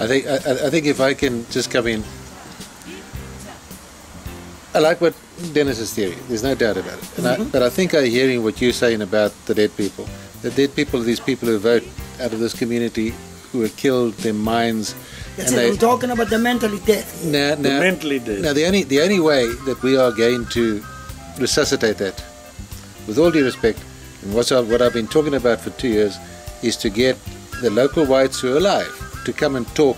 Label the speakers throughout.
Speaker 1: I think if I can just come in, I like what Denis's theory. There's no doubt about it. And but I think I'm hearing what you're saying about the dead people. The dead people are these people who vote out of this community, who were killed, their minds.
Speaker 2: That's it. I'm talking about the mentally dead.
Speaker 1: Now,
Speaker 3: the mentally dead.
Speaker 1: Now, the only way that we are going to resuscitate that, with all due respect, and what I've been talking about for 2 years, is to get the local whites who are alive to come and talk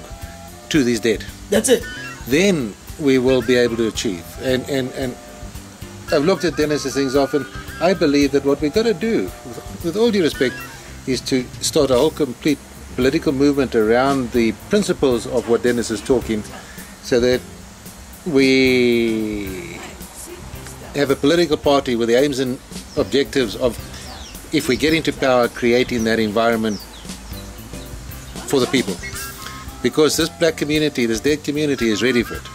Speaker 1: to these dead.
Speaker 2: That's it.
Speaker 1: Then we will be able to achieve. And I've looked at Denis's things often. I believe that what we've got to do, with all due respect, is to start a whole complete political movement around the principles of what Denis is talking, so that we have a political party with the aims and objectives of, if we get into power, creating that environment for the people. Because this black community, this dead community, is ready for it.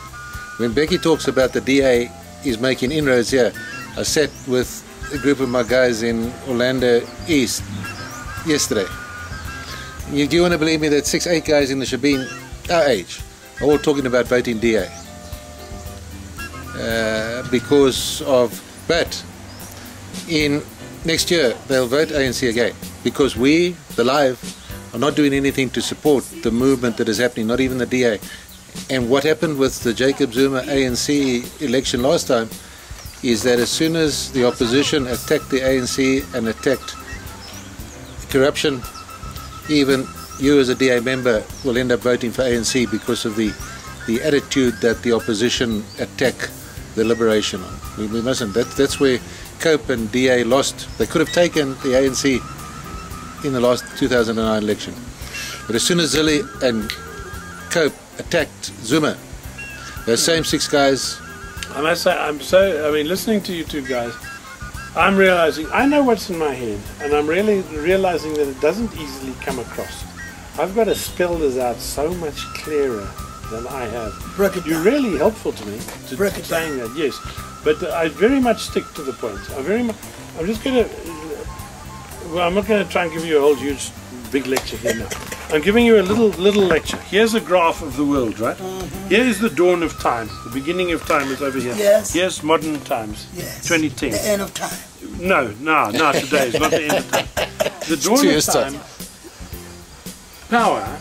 Speaker 1: When Bheki talks about the DA is making inroads here, I sat with a group of my guys in Orlando East yesterday. Do you want to believe me that 6-8 guys in the Shabin, our age, are all talking about voting DA? Because of, but in next year they'll vote ANC again, because we, the Live, are not doing anything to support the movement that is happening, not even the DA. And what happened with the Jacob Zuma ANC election last time is that as soon as the opposition attacked the ANC and attacked corruption, even you as a DA member will end up voting for ANC because of the attitude that the opposition attack the liberation on. We mustn't. That's where Cope and DA lost. They could have taken the ANC in the last 2009 election. But as soon as Zille and Cope attacked Zuma, those same 6 guys...
Speaker 3: I must say, I mean, listening to you two guys, I'm realizing, I know what's in my head, and I'm really realizing that it doesn't easily come across. I've got to spell this out so much clearer than I have. You're really helpful to me to saying that, yes. But I very much stick to the point. I'm just going to, well, I'm not going to try and give you a whole huge, big lecture here now. I'm giving you a little lecture. Here's a graph of the world, right? Here is the dawn of time. The beginning of time is over here.
Speaker 2: Yes.
Speaker 3: Here's modern times.
Speaker 2: Yes.
Speaker 3: 2010.
Speaker 2: The end of time.
Speaker 3: No, today is not the end of time. The dawn of time. Power,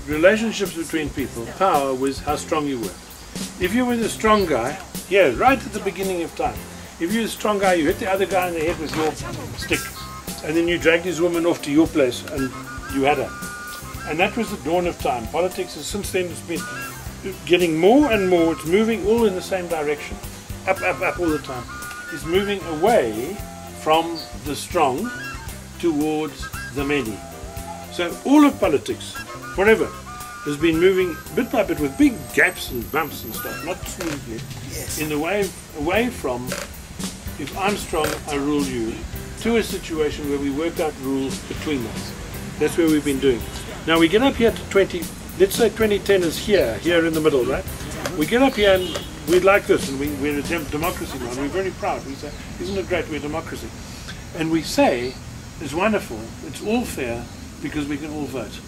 Speaker 3: relationships between people, power was how strong you were. If you were the strong guy, yeah, right at the beginning of time, if you're a strong guy, you hit the other guy in the head with your stick, and then you dragged his woman off to your place, and you had her. And that was the dawn of time. Politics has since then been getting more and more, it's moving all in the same direction, up all the time. It's moving away from the strong towards the many. So all of politics, forever, has been moving bit by bit with big gaps and bumps and stuff, not smoothly, in the way away from, if I'm strong, I rule you, to a situation where we work out rules between us. That's where we've been doing. Now we get up here to let's say 2010 is here in the middle, right? We get up here and we're like this, and we're a democracy now, and we're very proud. We say, isn't it great we're a democracy? And we say, it's wonderful, it's all fair, because we can all vote.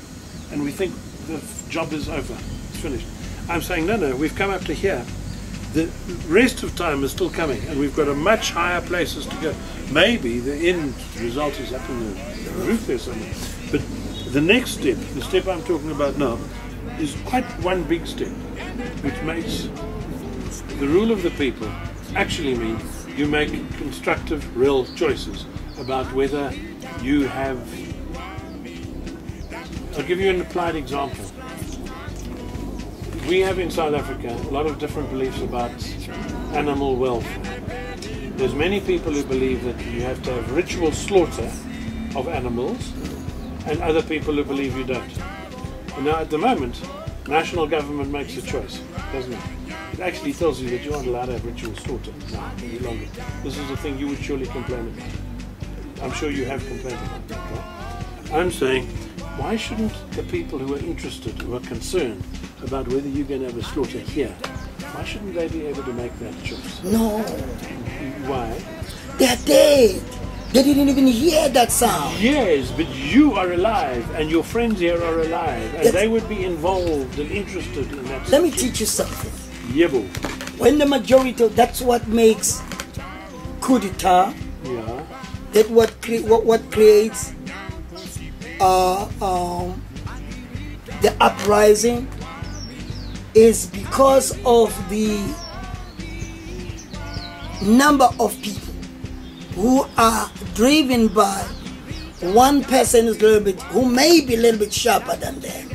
Speaker 3: And we think the job is over, it's finished. I'm saying, no, we've come up to here. The rest of time is still coming, and we've got a much higher places to go. Maybe the end result is up in the roof there somewhere. But the next step, the step I'm talking about now, is quite one big step, which makes the rule of the people actually mean you make constructive, real choices about whether you have... I'll give you an applied example. We have in South Africa a lot of different beliefs about animal welfare. There's many people who believe that you have to have ritual slaughter of animals, and other people who believe you don't. And now at the moment, national government makes a choice, doesn't it? It actually tells you that you aren't allowed to have ritual slaughter now any longer. This is a thing you would surely complain about. I'm sure you have complained about that, right? I'm saying, why shouldn't the people who are interested, who are concerned about whether you're going to have a slaughter here, why shouldn't they be able to make that choice?
Speaker 2: No.
Speaker 3: Why?
Speaker 2: They're dead. They didn't even hear that sound.
Speaker 3: Yes, but you are alive, and your friends here are alive, and they would be involved and interested in that.
Speaker 2: Let me teach you something.
Speaker 3: Yebo.
Speaker 2: When the majority, that's what makes coup d'etat.
Speaker 3: Yeah.
Speaker 2: That what creates the uprising is because of the number of people who are driven by one person who may be a little bit sharper than them,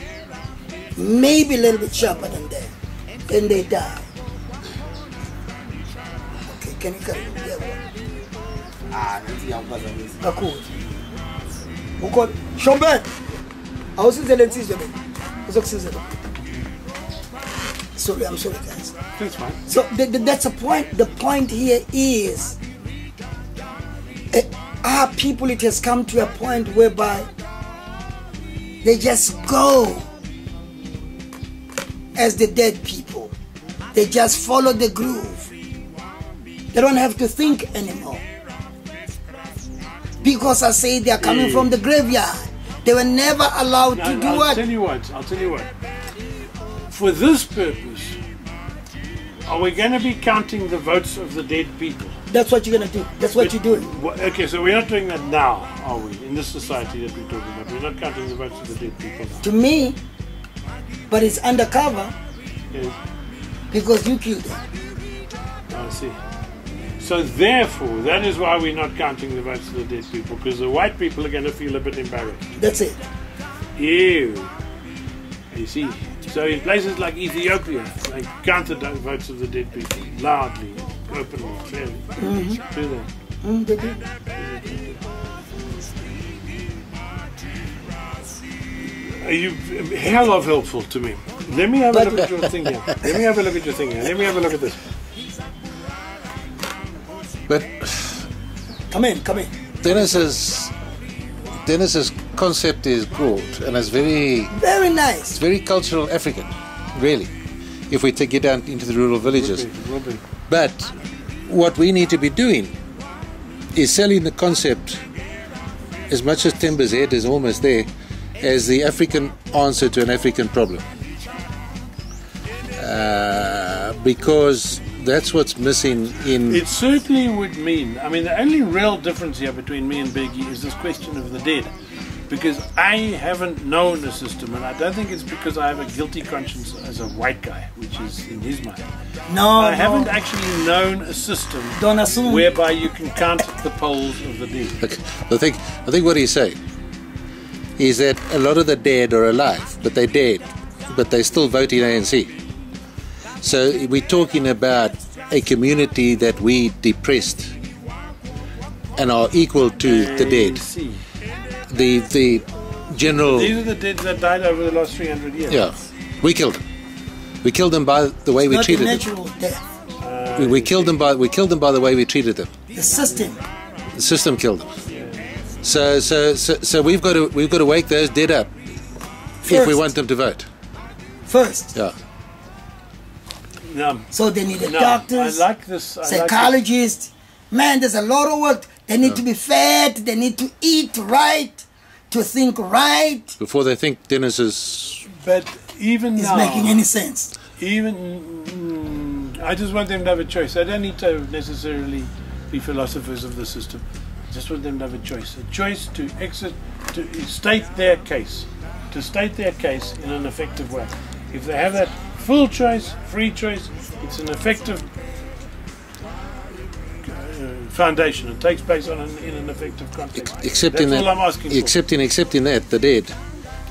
Speaker 2: maybe a little bit sharper than them, then they die. Okay, can you carry the other one? Good. Who called Shomben? I was in the Sorry, I'm sorry, guys.
Speaker 3: That's fine.
Speaker 2: So that's a point. The point here is, our people, it has come to a point whereby they just go as the dead people. They just follow the groove. They don't have to think anymore. Because I say they are coming from the graveyard. They were never allowed to do what?
Speaker 3: I'll tell you what. For this purpose, are we going to be counting the votes of the dead people?
Speaker 2: That's what you're going to do. That's what you're doing.
Speaker 3: Okay, so we're not doing that now, are we? In this society that we're talking about, we're not counting the votes of the dead people now.
Speaker 2: To me, but it's undercover.
Speaker 3: Yes.
Speaker 2: Because you killed them.
Speaker 3: I see. So therefore, that is why we're not counting the votes of the dead people, because the white people are going to feel a bit embarrassed.
Speaker 2: That's it.
Speaker 3: Ew. You see. So in places like Ethiopia, they counted the votes of the dead people loudly, openly, clearly. Do they?
Speaker 2: They do.
Speaker 3: Are you hell of helpful to me? Let me have a look at your thing here. Let me have a look at your thing here. Let me have a look at this.
Speaker 1: But
Speaker 2: come in.
Speaker 1: Denis's concept is good, and it's very
Speaker 2: nice.
Speaker 1: It's very cultural African, really. If we take it down into the rural villages,
Speaker 3: will be.
Speaker 1: But what we need to be doing is selling the concept, as much as Timber's head is almost there, as the African answer to an African problem, because that's what's missing in...
Speaker 3: It certainly would mean, I mean, the only real difference here between me and Bheki is this question of the dead. Because I haven't known a system, and I don't think it's because I have a guilty conscience as a white guy, which is in his mind. I haven't actually known a system whereby you can count the polls of the dead.
Speaker 1: Okay. I think what he's saying is that a lot of the dead are alive, but they're dead, but they still vote in ANC. So we're talking about a community that we depressed and are equal to the dead. The general...
Speaker 3: These are the dead that died over the last 300 years.
Speaker 1: Yeah. We killed them. We killed them by the way we treated them.
Speaker 2: Natural death.
Speaker 1: We killed them by the way we treated them.
Speaker 2: The system.
Speaker 1: The system killed them. So we've got to wake those dead up if we want them to vote.
Speaker 2: First.
Speaker 1: Yeah.
Speaker 2: So they need doctors,
Speaker 3: I like this.
Speaker 2: psychologists. Man, there's a lot of work. They need to be fed. They need to eat right, to think right.
Speaker 1: Before they think Denis is...
Speaker 3: But even now...
Speaker 2: making any sense.
Speaker 3: Even... I just want them to have a choice. I don't need to necessarily be philosophers of the system. I just want them to have a choice. A choice to state their case. To state their case in an effective way. If they have that full choice, free choice, it's an effective foundation. It takes place in an effective context.
Speaker 1: Accepting
Speaker 3: That's all I'm asking for.
Speaker 1: Accepting that, the dead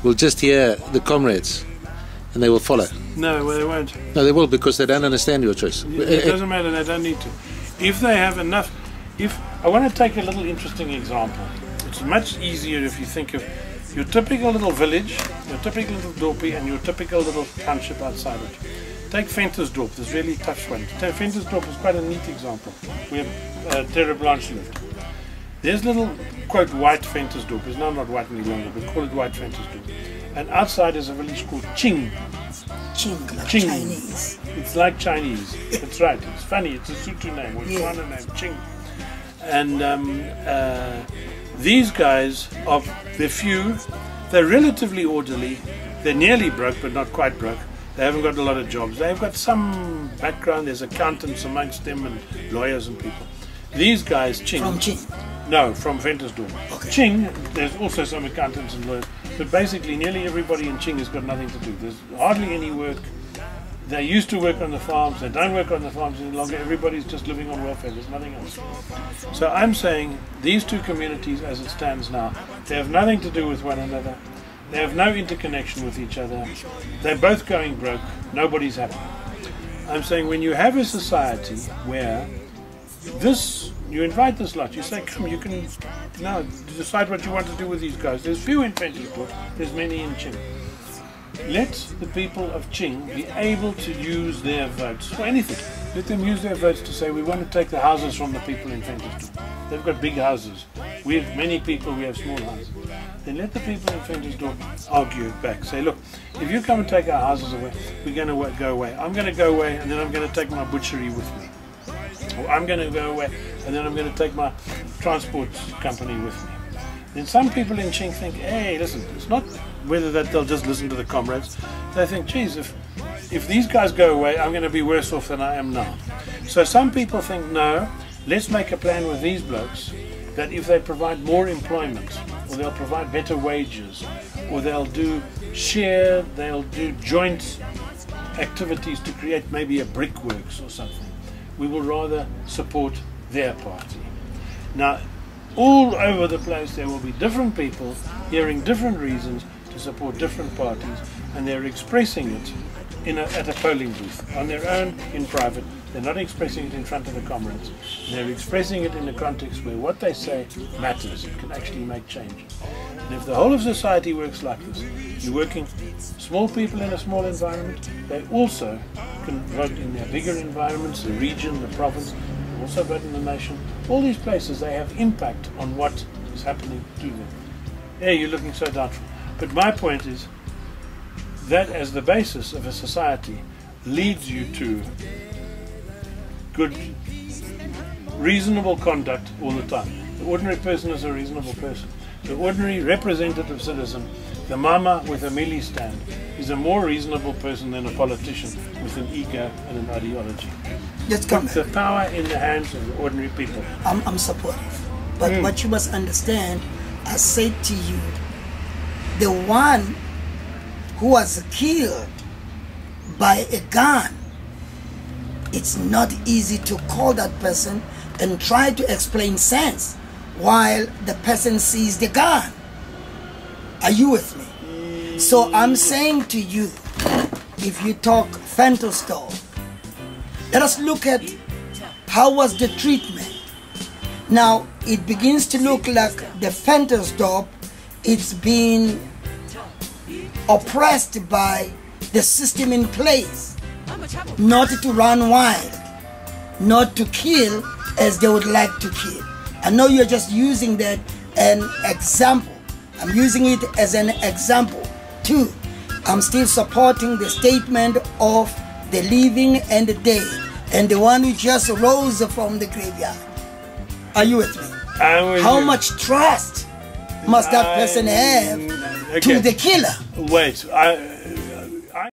Speaker 1: will just hear the comrades and they will follow.
Speaker 3: No, well, they won't.
Speaker 1: No, they will, because they don't understand your choice.
Speaker 3: It doesn't matter, they don't need to. If they have enough... I want to take a little interesting example. It's much easier if you think of your typical little village, your typical little dorpie, and your typical little township outside it. Take Ventersdorp, this really tough one. Ventersdorp is quite a neat example, where Terre Blanche lived. There's little, quote, white Ventersdorp. It's not white any longer, but call it white Ventersdorp. And outside is a village called Ching.
Speaker 2: Ching, like
Speaker 3: Ching.
Speaker 2: Chinese.
Speaker 3: It's like Chinese. That's right. It's funny. It's a Sotho name, or Tswana name, Ching. And these guys, they're few, they're relatively orderly, they're nearly broke but not quite broke. They haven't got a lot of jobs. They've got some background, there's accountants amongst them and lawyers and people. These guys, Ching.
Speaker 2: From Ching?
Speaker 3: No, from Ventersdorp.
Speaker 2: Okay.
Speaker 3: Ching, there's also some accountants and lawyers, but basically nearly everybody in Ching has got nothing to do. There's hardly any work. They used to work on the farms, they don't work on the farms any longer, everybody's just living on welfare, there's nothing else. So I'm saying these two communities as it stands now, they have nothing to do with one another, they have no interconnection with each other, they're both going broke, nobody's happy. I'm saying when you have a society where you invite this lot, you say, come, you can now decide what you want to do with these guys. There's few in Ventersdorp, there's many in Ching. Let the people of Ching be able to use their votes for anything. Let them use their votes to say, we want to take the houses from the people in Ventersdorp. They've got big houses. We have many people, we have small houses. Then let the people in Ventersdorp argue it back. Say, look, if you come and take our houses away, we're going to go away. I'm going to go away and then I'm going to take my butchery with me. Or I'm going to go away and then I'm going to take my transport company with me. Then some people in Ching think, hey, listen, it's not whether that they'll just listen to the comrades. They think, geez, if these guys go away, I'm going to be worse off than I am now. So some people think, no, let's make a plan with these blokes that if they provide more employment, or they'll provide better wages, or they'll do joint activities to create maybe a brickworks or something, we will rather support their party. Now, all over the place there will be different people hearing different reasons to support different parties, and they're expressing it at a polling booth on their own in private. They're not expressing it in front of the comrades. They're expressing it in a context where what they say matters. It can actually make change. And if the whole of society works like this, you're working small people in a small environment, they also can vote in their bigger environments, the region, the province, also vote in the nation. All these places, they have impact on what is happening to them. Hey, you're looking so doubtful. But my point is that as the basis of a society leads you to good, reasonable conduct all the time. The ordinary person is a reasonable person. The ordinary representative citizen, the mama with a mealie stand, is a more reasonable person than a politician with an ego and an ideology.
Speaker 2: Just come
Speaker 3: Put the power in the hands of the ordinary people.
Speaker 2: I'm supportive. But what you must understand, I said to you, the one who was killed by a gun, it's not easy to call that person and try to explain sense while the person sees the gun. Are you with me? So I'm saying to you, if you talk Ventersdorp, let us look at how was the treatment. Now it begins to look like the Ventersdorp, it's been oppressed by the system in place, not to run wild, not to kill as they would like to kill. I know you're just using that an example. I'm using it as an example too. I'm still supporting the statement of the living and the dead, and the one who just rose from the graveyard. Are you with me? How much trust must that person have to the killer?
Speaker 3: Wait,